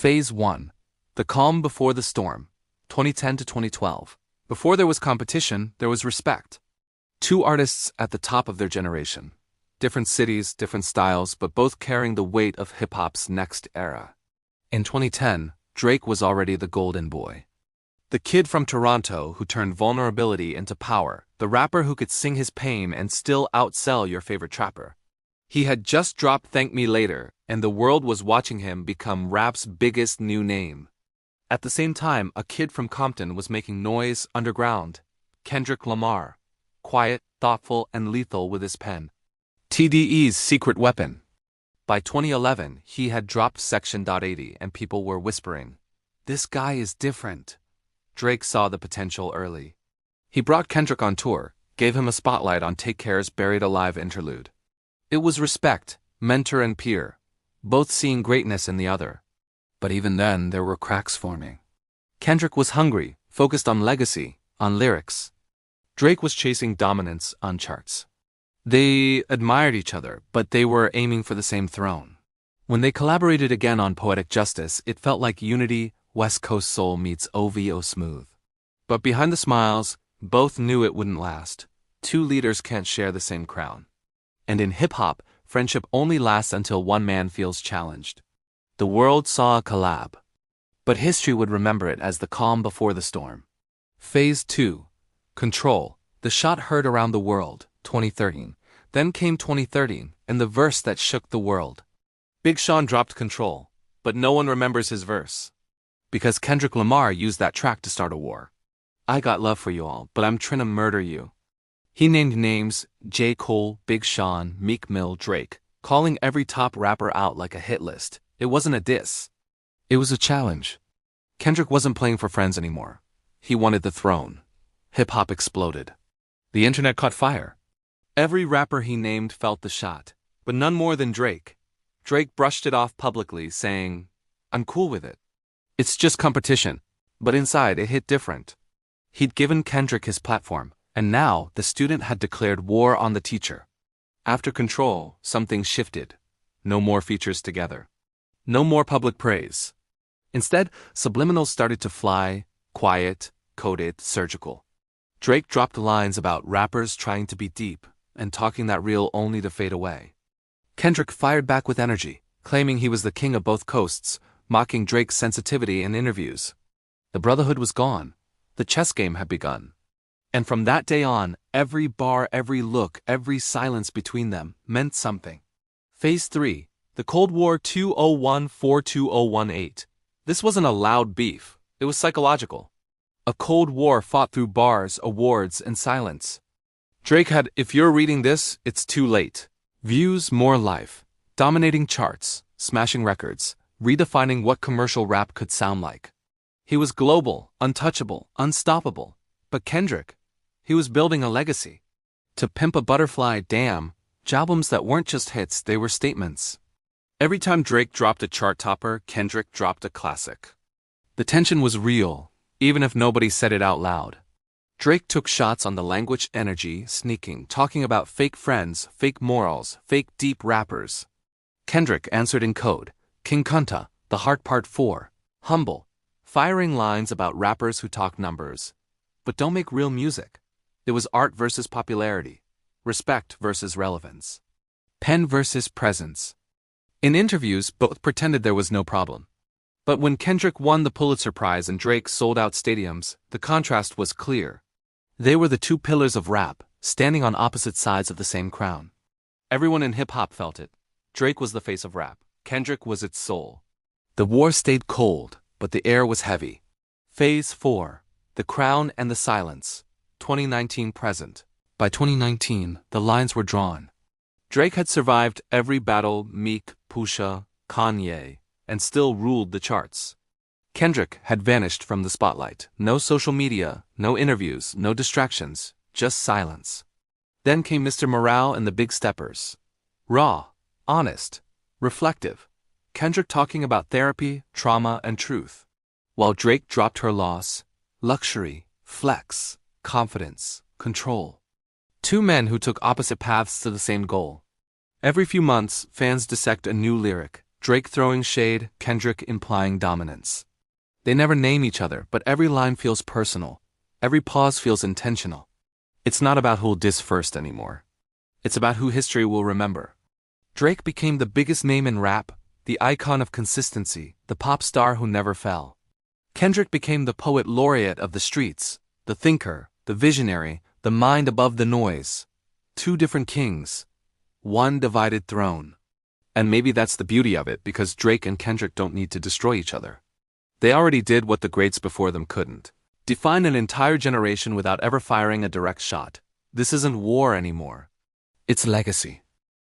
Phase 1. The calm before the storm, 2010 to 2012. Before there was competition, there was respect. Two artists at the top of their generation. Different cities, different styles, but both carrying the weight of hip-hop's next era. In 2010, Drake was already the golden boy. The kid from Toronto who turned vulnerability into power, the rapper who could sing his pain and still outsell your favorite trapper. He had just dropped Thank Me Later, and the world was watching him become rap's biggest new name. At the same time, a kid from Compton was making noise underground. Kendrick Lamar. Quiet, thoughtful, and lethal with his pen. TDE's secret weapon. By 2011, he had dropped Section 80 and people were whispering, "This guy is different." Drake saw the potential early. He brought Kendrick on tour, gave him a spotlight on Take Care's Buried Alive Interlude. It was respect, mentor and peer, both seeing greatness in the other. But even then, there were cracks forming. Kendrick was hungry, focused on legacy, on lyrics. Drake was chasing dominance on charts. They admired each other, but they were aiming for the same throne. When they collaborated again on Poetic Justice, it felt like Unity, West Coast Soul meets OVO Smooth. But behind the smiles, both knew it wouldn't last. Two leaders can't share the same crown. And in hip-hop, friendship only lasts until one man feels challenged. The world saw a collab. But history would remember it as the calm before the storm. Phase 2. Control. The shot heard around the world, 2013. Then came 2013, and the verse that shook the world. Big Sean dropped Control, but no one remembers his verse. Because Kendrick Lamar used that track to start a war. I got love for you all, but I'm tryna murder you. He named names, J. Cole, Big Sean, Meek Mill, Drake, calling every top rapper out like a hit list. It wasn't a diss. It was a challenge. Kendrick wasn't playing for friends anymore. He wanted the throne. Hip-hop exploded. The internet caught fire. Every rapper he named felt the shot, but none more than Drake. Drake brushed it off publicly, saying, "I'm cool with it. It's just competition." But inside, it hit different. He'd given Kendrick his platform, and now the student had declared war on the teacher. After Control, something shifted. No more features together. No more public praise. Instead, subliminals started to fly, quiet, coded, surgical. Drake dropped lines about rappers trying to be deep and talking that real only to fade away. Kendrick fired back with energy, claiming he was the king of both coasts, mocking Drake's sensitivity in interviews. The brotherhood was gone. The chess game had begun. And from that day on, every bar, every look, every silence between them meant something. Phase 3. The Cold War 2014-2018. This wasn't a loud beef. It was psychological. A Cold War fought through bars, awards, and silence. Drake had "If You're Reading This, It's Too Late." Views, more life. Dominating charts, smashing records, redefining what commercial rap could sound like. He was global, untouchable, unstoppable. But Kendrick, he was building a legacy. To Pimp a Butterfly, Damn, albums that weren't just hits, they were statements. Every time Drake dropped a chart topper, Kendrick dropped a classic. The tension was real, even if nobody said it out loud. Drake took shots on the language, energy, sneaking, talking about fake friends, fake morals, fake deep rappers. Kendrick answered in code, King Kunta, The Heart Part 4, humble, firing lines about rappers who talk numbers, but don't make real music. It was art versus popularity, respect versus relevance, pen versus presence. In interviews, both pretended there was no problem. But when Kendrick won the Pulitzer Prize and Drake sold out stadiums, the contrast was clear. They were the two pillars of rap, standing on opposite sides of the same crown. Everyone in hip-hop felt it. Drake was the face of rap. Kendrick was its soul. The war stayed cold, but the air was heavy. Phase 4. The Crown and the Silence, 2019 present. By 2019, the lines were drawn. Drake had survived every battle, Meek, Pusha, Kanye, and still ruled the charts. Kendrick had vanished from the spotlight. No social media, no interviews, no distractions, just silence. Then came Mr. Morale and the Big Steppers. Raw, honest, reflective. Kendrick talking about therapy, trauma, and truth. While Drake dropped Her Loss, luxury, flex, confidence, control. Two men who took opposite paths to the same goal. Every few months, fans dissect a new lyric, Drake throwing shade, Kendrick implying dominance. They never name each other, but every line feels personal. Every pause feels intentional. It's not about who'll diss first anymore. It's about who history will remember. Drake became the biggest name in rap, the icon of consistency, the pop star who never fell. Kendrick became the poet laureate of the streets, the thinker, the visionary, the mind above the noise. Two different kings. One divided throne. And maybe that's the beauty of it, because Drake and Kendrick don't need to destroy each other. They already did what the greats before them couldn't. Define an entire generation without ever firing a direct shot. This isn't war anymore. It's legacy.